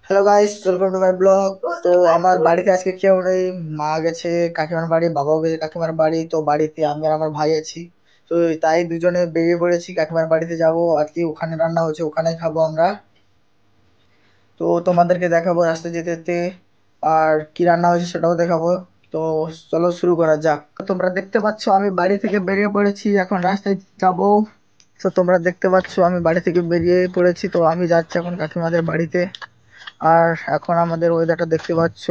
Hello guys, welcome to my blog. তো আমার বাড়িতে আজকে কেউ নেই। মা গেছে কাকিমার বাড়ি, বাবাও গেছে কাকিমার বাড়ি। তো বাড়িতে আমি আর আমার ভাই আছি। তো তাই দুজনে বেরিয়ে পড়েছি কাকিমার বাড়িতে যাব। আজকে ওখানে রান্না হচ্ছে, ওখানে খাবো আমরা। তো তোমাদেরকে দেখাবো রাস্তায় যেতে যেতে, আর কি রান্না হয়েছে সেটাও দেখাবো। তো চলো শুরু করা যাক। তো তোমরা দেখতে পাচ্ছ আমি বাড়ি থেকে বেরিয়ে পড়েছি, এখন রাস্তায় যাব। তো তোমরা দেখতে পাচ্ছ আমি বাড়ি থেকে বেরিয়ে পড়েছি, তো আমি যাচ্ছি এখন কাকিমাদের বাড়িতে। আর এখন আমাদের ওয়েদারটা দেখতে পাচ্ছ,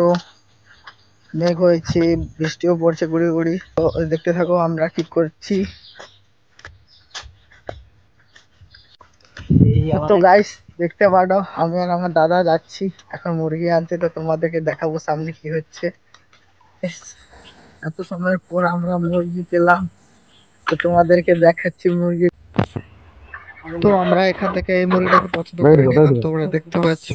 মেঘ হয়েছে, বৃষ্টিও পড়ছে গুড়ি গুড়ি। তো দেখতে থাকো আমরা কি করছি। তো গাইস দেখতে পারো আমি আর আমার দাদা যাচ্ছি এখন মুরগি আনতে। তো তোমাদেরকে দেখাবো সামনে কি হচ্ছে। ইস, এত সময়ের পর আমরা মুরগি পেলাম, তো তোমাদেরকে দেখাচ্ছি মুরগি। তো আমরা এখান থেকে এই মুরগিটাকে পছন্দ করে নিলাম, তোমরা দেখতে পাচ্ছ।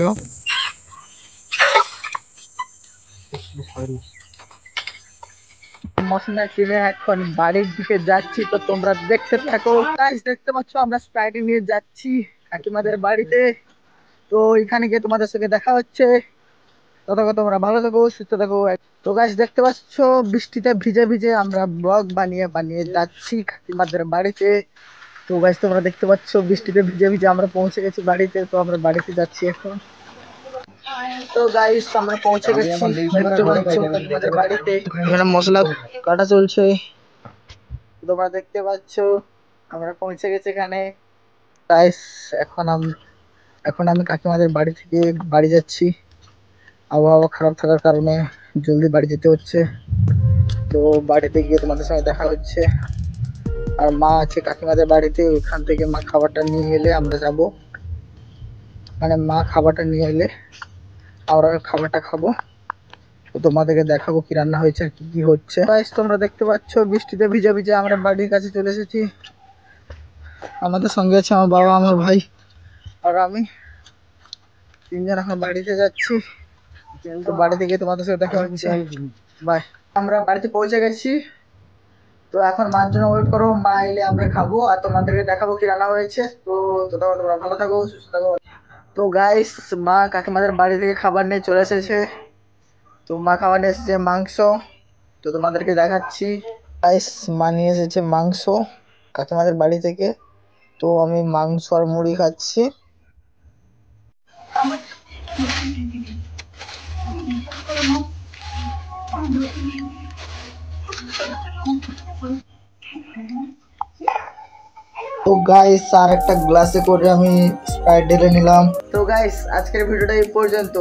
মশলা কিনে এখন বাড়ির দিকে যাচ্ছি, তো তোমরা দেখতে থাকো। গাইস দেখতে পাচ্ছ আমরা স্প্রাইট নিয়ে যাচ্ছি কাকিমাদের বাড়িতে। তো এখানে গিয়ে তোমাদের সঙ্গে দেখা হচ্ছে। ততক্ষণ তোমরা ভালো থাকো, সুস্থ থাকো। তো গাইস দেখতে পাচ্ছ বৃষ্টিতে ভিজে ভিজে আমরা ব্লগ বানিয়ে বানিয়ে যাচ্ছি কাকিমাদের বাড়িতে। তো গাইস তোমরা দেখতে পাচ্ছ বৃষ্টিতে ভিজে ভিজে আমরা পৌঁছে গেছি বাড়িতে। তো আমরা বাড়িতে যাচ্ছি এখন। তো গাইস আমরা পৌঁছে গেছি, দেখতে পাচ্ছ কাকিমাদের বাড়িতে। এখানে মশলা কাটা চলছে, তোমরা দেখতে পাচ্ছ আমরা পৌঁছে গেছি এখানে। গাইস এখন এখন আমি কাকিমাদের বাড়ি থেকে বাড়ি যাচ্ছি। আবহাওয়া খারাপ থাকার কারণে জলদি বাড়ি যেতে হচ্ছে। তো বাড়িতে গিয়ে তোমাদের সঙ্গে দেখা হচ্ছে। আর মা আছে কাকিমাদের বাড়িতে, ওখান থেকে মা খাবারটা নিয়ে এলে আমরা যাব। মানে মা খাবারটা নিয়ে এলে আমরা খাবারটা খাবো। তো তোমাদেরকে দেখাবো কি রান্না হয়েছে আর কি কি হচ্ছে। গাইস তোমরা দেখতে পাচ্ছ বৃষ্টিতে ভিজে ভিজে আমরা বাড়ির কাছে চলে এসেছি। আমাদের সঙ্গে আছে আমার বাবা, আমার ভাই আর আমি, তিনজন এখন বাড়িতে যাচ্ছি। তো বাড়িতে গিয়ে তোমাদের সাথে দেখা হচ্ছে। বাই। আমরা বাড়িতে পৌঁছে গেছি। তো এখন মার জন্য ওয়েট করো, মা এলে আমরা খাবো আর তোমাদেরকে দেখাবো কি রান্না হয়েছে। তো তোমরা ভালো থাকো, সুস্থ থাকো। তো গাইস মা কাকিমাদের বাড়ি থেকে খাবার নিয়ে চলে এসেছে। তো মা খাবার নিয়ে এসেছে মাংস, তো তোমাদেরকে দেখাচ্ছি। গাইস মা নিয়ে এসেছে মাংস কাকিমাদের বাড়ি থেকে। তো আমি মাংস আর মুড়ি খাচ্ছি। তো গাইস আর একটা গ্লাসে করে আমি স্প্রাইট ঢেলে নিলাম। তো গাইস আজকের ভিডিওটা এই পর্যন্ত।